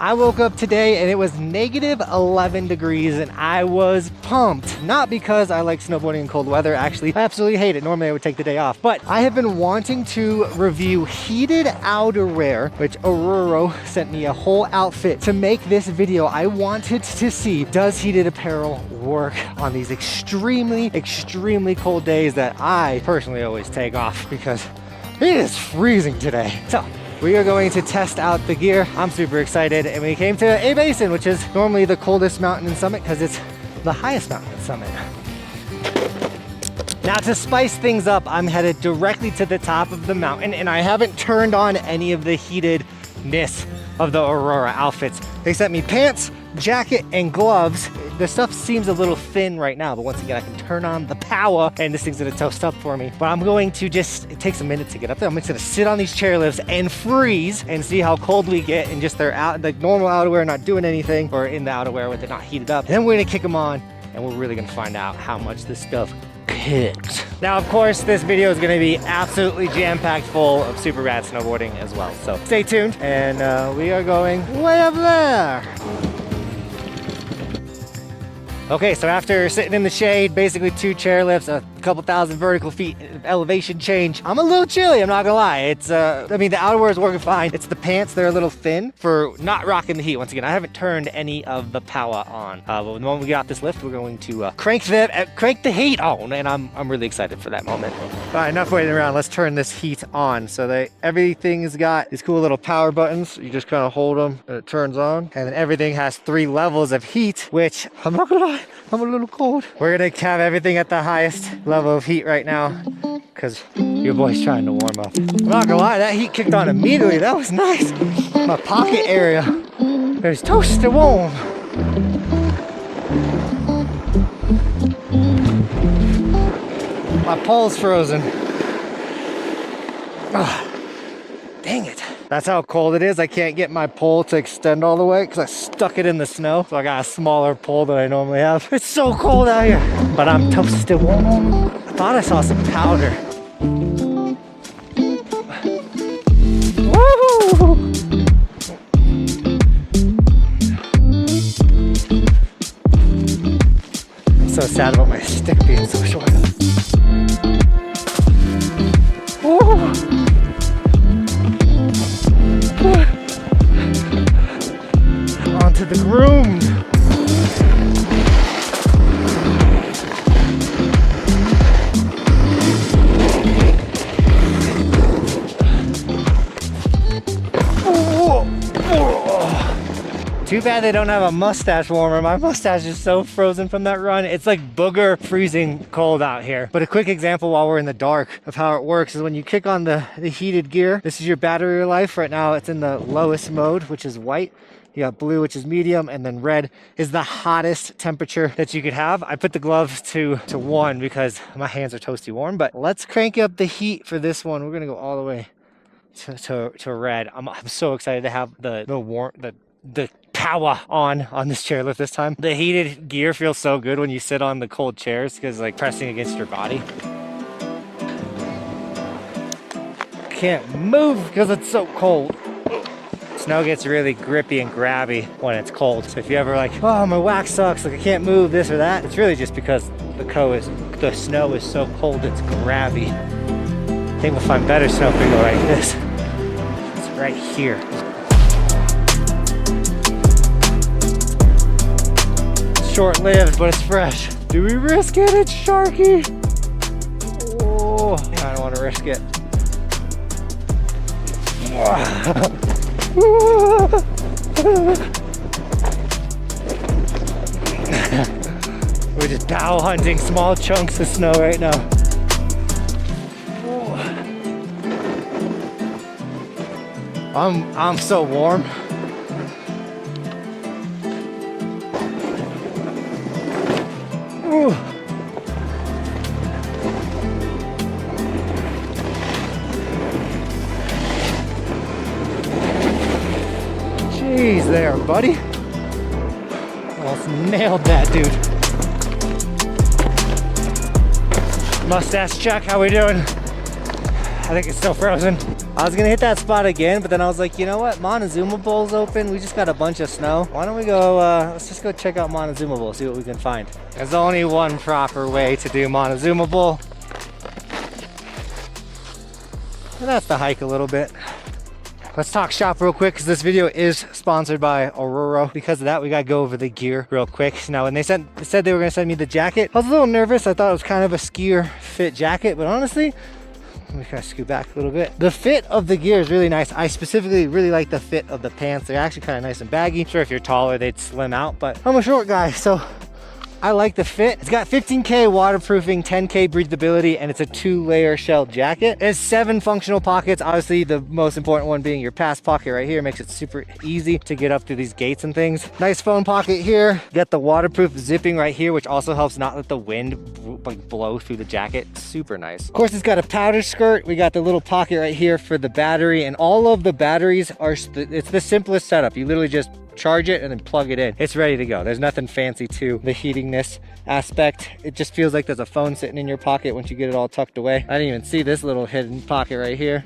I woke up today and it was negative 11 degrees and I was pumped. Not because I like snowboarding in cold weather. Actually, I absolutely hate it. Normally I would take the day off, but I have been wanting to review heated outerwear, which Aurora sent me a whole outfit to make this video. I wanted to see, does heated apparel work on these extremely cold days that I personally always take off because it is freezing today. So we are going to test out the gear. I'm super excited. And we came to A Basin, which is normally the coldest mountain in Summit because it's the highest mountain in Summit. Now to spice things up, I'm headed directly to the top of the mountain and I haven't turned on any of the heatedness of the Aurora outfits. They sent me pants, jacket, and gloves. The stuff seems a little thin right now, but once again, I can turn on the power and this thing's gonna toast up for me. But I'm going to it takes a minute to get up there. I'm just gonna sit on these chairlifts and freeze and see how cold we get in just their normal outerwear, not doing anything, or in the outerwear with it not heated up. And then we're gonna kick them on and we're really gonna find out how much this stuff kicks. Now, of course, this video is gonna be absolutely jam-packed full of super rad snowboarding as well. So stay tuned and we are going way up there. Okay, so after sitting in the shade, basically 2 chairlifts, a couple thousand vertical feet elevation change, I'm a little chilly, I'm not gonna lie. It's, I mean, the outerwear is working fine. It's the pants, they're a little thin for not rocking the heat. Once again, I haven't turned any of the power on. But the moment we get off this lift, we're going to crank the heat on, and I'm really excited for that moment. All right, enough waiting around. Let's turn this heat on. So everything's got these cool little power buttons. You just kind of hold them and it turns on. And then everything has 3 levels of heat, which I'm not gonna lie, I'm a little cold. We're gonna have everything at the highest level of heat right now because your boy's trying to warm up. I'm not gonna lie, that heat kicked on immediately. That was nice. My pocket area is toasty warm. My pole's frozen. Dang it. That's how cold it is. I can't get my pole to extend all the way because I stuck it in the snow. So I got a smaller pole than I normally have. It's so cold out here, but I'm toasted warm. I thought I saw some powder. Woo! I'm so sad about my stick being so short. Woo! Onto the groomed. Too bad they don't have a mustache warmer. My mustache is so frozen from that run. It's like booger freezing cold out here. But a quick example while we're in the dark of how it works is when you kick on the heated gear, this is your battery life. Right now it's in the lowest mode, which is white. You got blue, which is medium, and then red is the hottest temperature that you could have. I put the gloves to 1 because my hands are toasty warm, but let's crank up the heat for this one. We're gonna go all the way to red. I'm so excited to have the power on this chairlift this time. The heated gear feels so good when you sit on the cold chairs because like pressing against your body. Can't move because it's so cold. Snow gets really grippy and grabby when it's cold. So if you ever like, oh, my wax sucks, like I can't move this or that, it's really just because the snow is so cold it's grabby. I think we'll find better snow if we go like this. It's right here. Short-lived, but it's fresh. Do we risk it? It's sharky. Oh, I don't want to risk it. We're just bow hunting small chunks of snow right now. I'm so warm. Ooh. Jeez there, buddy. Almost nailed that, dude. Mustache check, how we doing? I think it's still frozen. I was gonna hit that spot again, but then I was like, you know what? Montezuma Bowl's open. We just got a bunch of snow. Why don't we go, let's just go check out Montezuma Bowl, see what we can find. There's only one proper way to do Montezuma Bowl. And that's the hike a little bit. Let's talk shop real quick because this video is sponsored by Aurora. Because of that, we gotta go over the gear real quick. Now, when they said they were gonna send me the jacket, I was a little nervous. I thought it was kind of a skier fit jacket, but honestly, let me kind of scoot back a little bit. The fit of the gear is really nice. I specifically really like the fit of the pants. They're actually kind of nice and baggy. Sure, if you're taller, they'd slim out, but I'm a short guy, so I like the fit. It's got 15K waterproofing, 10K breathability, and it's a 2-layer shell jacket. It has 7 functional pockets. Obviously, the most important one being your pass pocket right here. Makes it super easy to get up through these gates and things. Nice phone pocket here. Got the waterproof zipping right here, which also helps not let the wind like blow through the jacket. Super nice. Of course, it's got a powder skirt. We got the little pocket right here for the battery, and all of the batteries are, it's the simplest setup. You literally just charge it and then plug it in. It's ready to go. There's nothing fancy to the heatingness aspect. It just feels like there's a phone sitting in your pocket once you get it all tucked away. I didn't even see this little hidden pocket right here.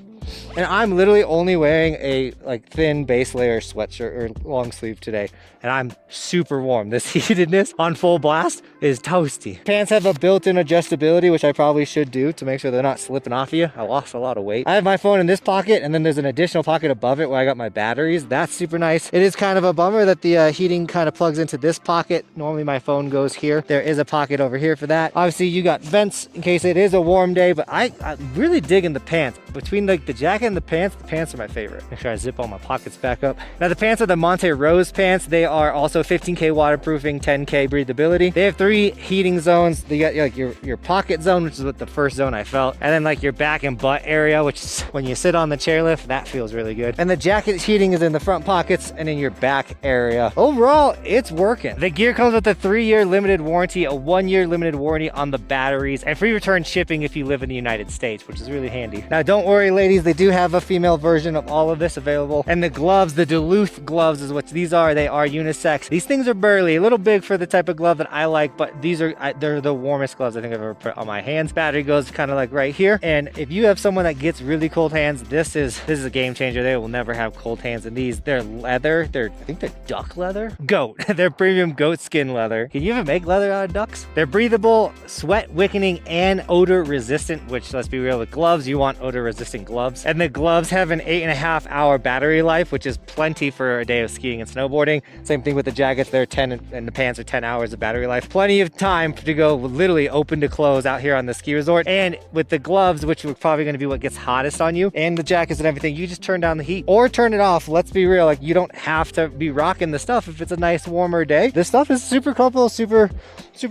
And I'm literally only wearing a like thin base layer sweatshirt or long sleeve today, and I'm super warm. This heatedness on full blast is toasty. Pants have a built-in adjustability, which I probably should do to make sure they're not slipping off you. I lost a lot of weight. I have my phone in this pocket, and then there's an additional pocket above it where I got my batteries. That's super nice. It is kind of a bummer that the heating kind of plugs into this pocket. Normally my phone goes here. There is a pocket over here for that. Obviously you got vents in case it is a warm day, but I'm really digging the pants. Between like the jacket and the pants are my favorite. Make sure I zip all my pockets back up. Now the pants are the Monte Rose pants. They are also 15K waterproofing, 10K breathability. They have 3 heating zones. They got like your pocket zone, which is what the first zone I felt, and then like your back and butt area, which is when you sit on the chairlift, that feels really good. And the jacket heating is in the front pockets and in your back area. Overall, it's working. The gear comes with a 3-year limited warranty, a 1-year limited warranty on the batteries, and free return shipping if you live in the United States, which is really handy. Now don't worry ladies, they do have a female version of all of this available. And the gloves, the Duluth gloves is what these are. They are unisex. These things are burly, a little big for the type of glove that I like, but these are, they're the warmest gloves I think I've ever put on my hands. Battery goes kind of like right here. And if you have someone that gets really cold hands, this is a game changer. They will never have cold hands in these. They're leather. I think they're duck leather? Goat. They're premium goat skin leather. Can you even make leather out of ducks? They're breathable, sweat wicking, and odor resistant, which let's be real, with gloves, you want odor resistant gloves. And the gloves have an 8.5-hour battery life, which is plenty for a day of skiing and snowboarding. Same thing with the jackets. They're 10 and the pants are 10 hours of battery life. Plenty of time to go literally open to close out here on the ski resort. And with the gloves, which are probably going to be what gets hottest on you, and the jackets and everything, you just turn down the heat or turn it off. Let's be real, like you don't have to be rocking the stuff if it's a nice warmer day. This stuff is super comfortable, super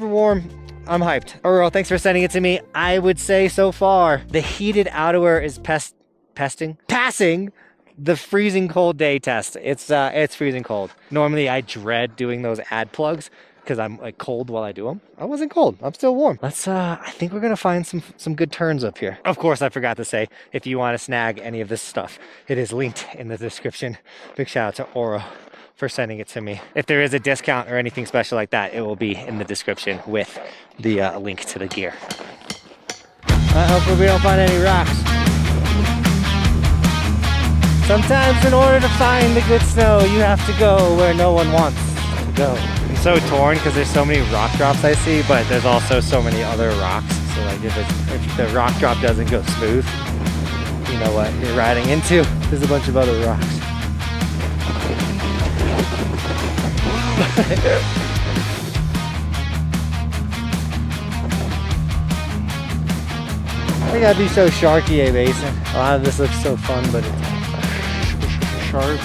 warm. I'm hyped. Earl, thanks for sending it to me. I would say so far, the heated outerwear is passing the freezing cold day test. It's freezing cold. Normally I dread doing those ad plugs because I'm like cold while I do them. I wasn't cold. I'm still warm. Let's I think we're gonna find some good turns up here. Of course, I forgot to say, if you want to snag any of this stuff, it is linked in the description. Big shout out to Oro for sending it to me. If there is a discount or anything special like that, it will be in the description with the link to the gear. Hopefully we don't find any rocks. Sometimes in order to find the good snow, you have to go where no one wants to go. I'm so torn because there's so many rock drops I see, but there's also so many other rocks. So like if the rock drop doesn't go smooth, you know what you're riding into. There's a bunch of other rocks. I gotta be so sharky, eh, Basin? A lot of this looks so fun, but it's sharp.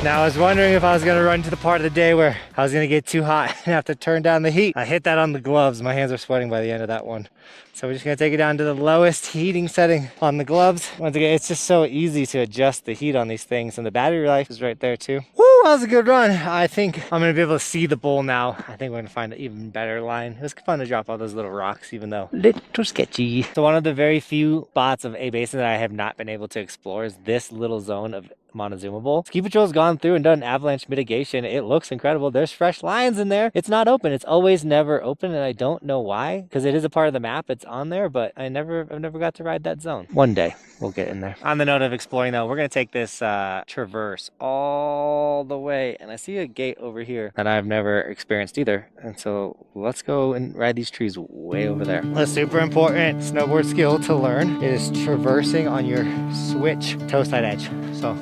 Now I was wondering if I was gonna run to the part of the day where I was gonna get too hot and have to turn down the heat. I hit that on the gloves. My hands are sweating by the end of that one. So we're just gonna take it down to the lowest heating setting on the gloves. Once again, it's just so easy to adjust the heat on these things, and the battery life is right there too. Woo, that was a good run. I think I'm gonna be able to see the bowl now. I think we're gonna find an even better line. It was fun to drop all those little rocks, even though a little sketchy. So one of the very few spots of A Basin that I have not been able to explore is this little zone of Montezuma Bowl. Ski Patrol's gone through and done avalanche mitigation. It looks incredible. There's fresh lines in there. It's not open. It's always never open, and I don't know why, because it is a part of the map. It's on there, but I've never got to ride that zone. One day we'll get in there. On the note of exploring though, we're gonna take this traverse all the way, and I see a gate over here that I've never experienced either. And so let's go and ride these trees way over there. A super important snowboard skill to learn is traversing on your switch toe side edge. So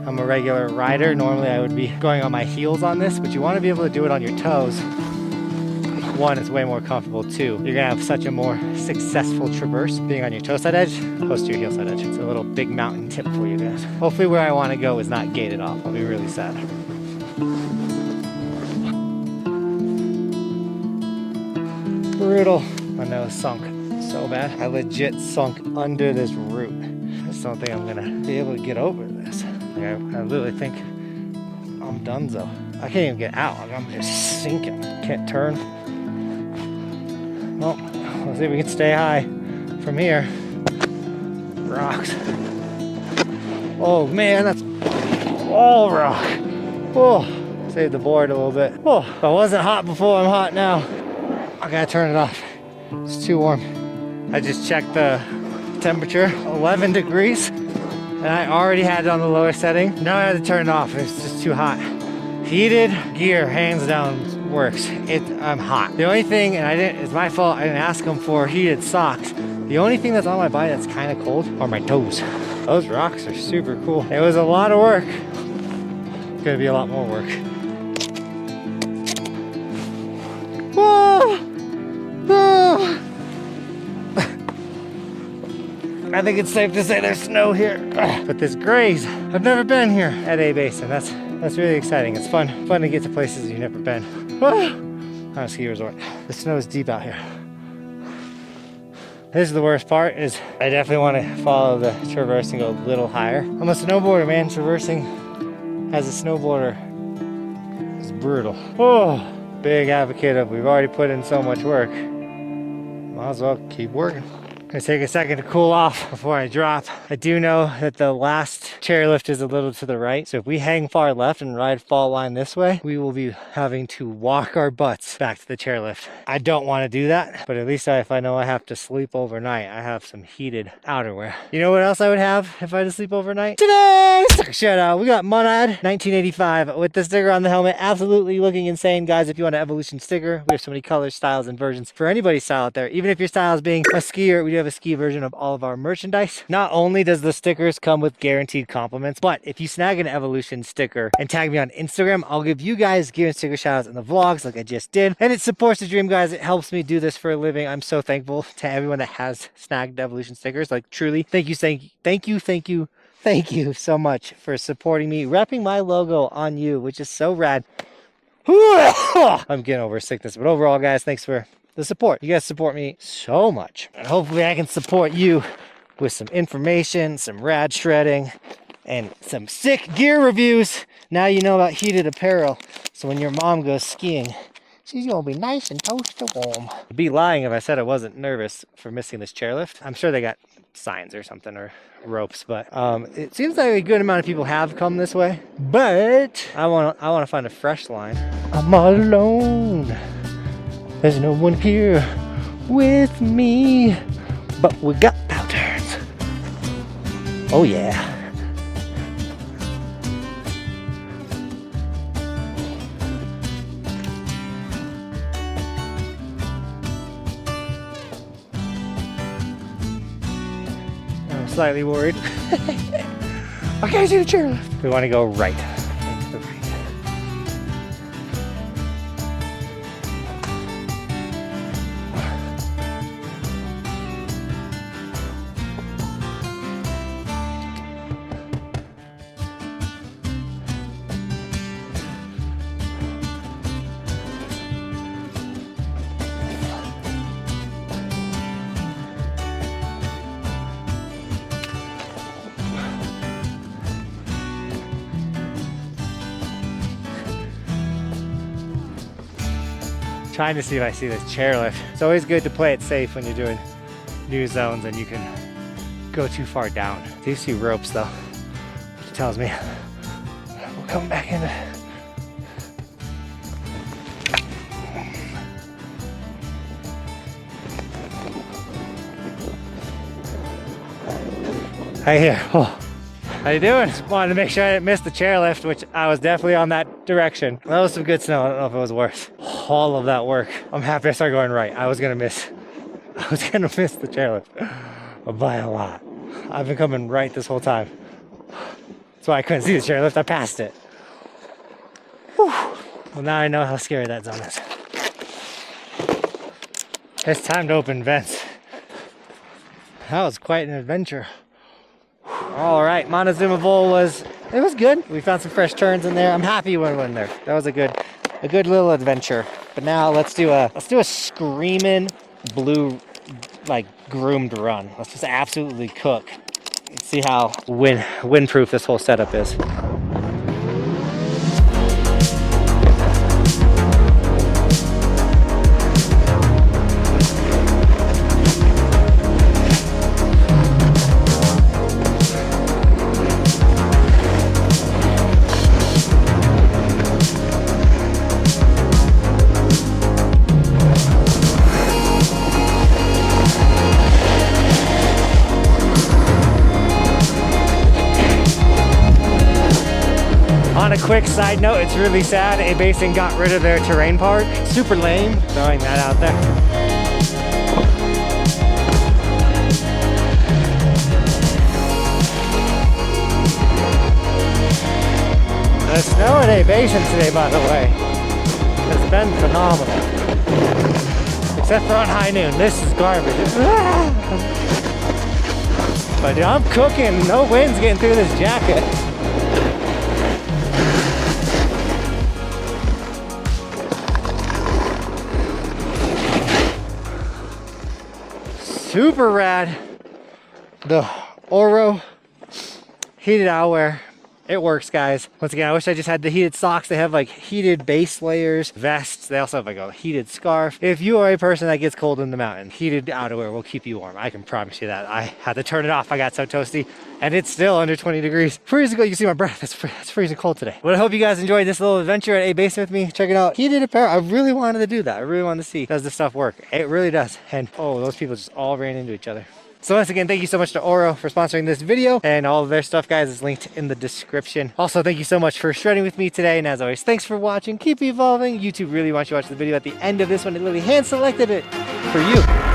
I'm a regular rider. Normally I would be going on my heels on this, but you want to be able to do it on your toes. One, it's way more comfortable. Two, you're gonna have such a more successful traverse being on your toe side edge opposed to your heel side edge. It's a little big mountain tip for you guys. Hopefully where I want to go is not gated off. I'll be really sad. Brutal. My nose sunk so bad. I legit sunk under this root. I just don't think I'm gonna be able to get over this. Like I literally think I'm donezo. I can't even get out. Like I'm just sinking. Can't turn. Well, let's see if we can stay high from here. Rocks. Oh man, that's all rock. Oh, saved the board a little bit. Oh, if I wasn't hot before, I'm hot now. I gotta turn it off. It's too warm. I just checked the temperature, 11 degrees. And I already had it on the lower setting. Now I had to turn it off. It's just too hot. Heated gear, hands down, works. I'm hot. The only thing, and it's my fault, I didn't ask them for heated socks. The only thing that's on my body that's kind of cold are my toes. Those rocks are super cool. It was a lot of work. It's gonna be a lot more work. Whoa! Whoa! I think it's safe to say there's snow here. But this graze, I've never been here at A Basin. That's really exciting. It's fun to get to places you've never been. On a ski resort. The snow is deep out here. This is the worst part, is I definitely want to follow the traverse and go a little higher. I'm a snowboarder, man. Traversing as a snowboarder is brutal. Oh, big advocate of we've already put in so much work. Might as well keep working. I'm gonna take a second to cool off before I drop. I do know that the last chairlift is a little to the right, so if we hang far left and ride fall line this way, we will be having to walk our butts back to the chairlift. I don't want to do that, but at least if I know I have to sleep overnight, I have some heated outerwear. You know what else I would have if I had to sleep overnight? Today! Shout out, we got Monad 1985 with the sticker on the helmet. Absolutely looking insane, guys. If you want an Evolution sticker, we have so many colors, styles, and versions for anybody's style out there. Even if your style is being a skier, we do have a ski version of all of our merchandise. Not only does the stickers come with guaranteed compliments, but if you snag an Evolution sticker and tag me on Instagram, I'll give you guys gear and sticker shout outs in the vlogs like I just did. And it supports the dream, guys. It helps me do this for a living. I'm so thankful to everyone that has snagged Evolution stickers. Like truly, thank you so much for supporting me, wrapping my logo on you, which is so rad. I'm getting over sickness, but overall, guys, thanks for the support. You guys support me so much, and hopefully I can support you with some information, some rad shredding, and some sick gear reviews. Now you know about heated apparel, so when your mom goes skiing, she's gonna be nice and toasty warm. I'd be lying if I said I wasn't nervous for missing this chairlift. I'm sure they got signs or something, or ropes, but it seems like a good amount of people have come this way, but I want to find a fresh line. I'm all alone. There's no one here with me, but we got bow turns. Oh yeah. I'm slightly worried. I can't see the chairlift. We want to go right. trying to see if I see this chairlift. It's always good to play it safe when you're doing new zones and you can go too far down. These two ropes though, which tells me we'll come back in. Hi here. Oh. How you doing? Just wanted to make sure I didn't miss the chairlift, which I was definitely on that direction. That was some good snow. I don't know if it was worth all of that work. I'm happy I started going right. I was gonna miss the chairlift by a lot. I've been coming right this whole time. That's why I couldn't see the chairlift. I passed it. Whew. Well, now I know how scary that zone is. It's time to open vents. That was quite an adventure. All right, Montezuma Bowl was good. We found some fresh turns in there. I'm happy we went in there. That was a good little adventure. But now let's do a screaming blue, like groomed run. Let's just absolutely cook. Let's see how windproof this whole setup is. On a quick side note, it's really sad A-Basin got rid of their terrain park. Super lame, throwing that out there. The snow at A-Basin today, by the way, has been phenomenal. Except for on high noon, this is garbage. But dude, I'm cooking, no wind's getting through this jacket. Super rad. The Oro heated outerwear. It works, guys. Once again, I wish I just had the heated socks. They have like heated base layers, vests. They also have like a heated scarf. If you are a person that gets cold in the mountain, heated outerwear will keep you warm. I can promise you that. I had to turn it off. I got so toasty and it's still under 20 degrees. Freezing cold. You can see my breath. It's freezing cold today. But I hope you guys enjoyed this little adventure at A-Basin with me. Check it out. Heated apparel. I really wanted to do that. I really wanted to see, does this stuff work? It really does. And oh, those people just all ran into each other. So once again, thank you so much to Oro for sponsoring this video, and all of their stuff, guys, is linked in the description. Also, thank you so much for shredding with me today, and as always, thanks for watching. Keep evolving. YouTube really wants you to watch the video at the end of this one. It literally hand selected it for you.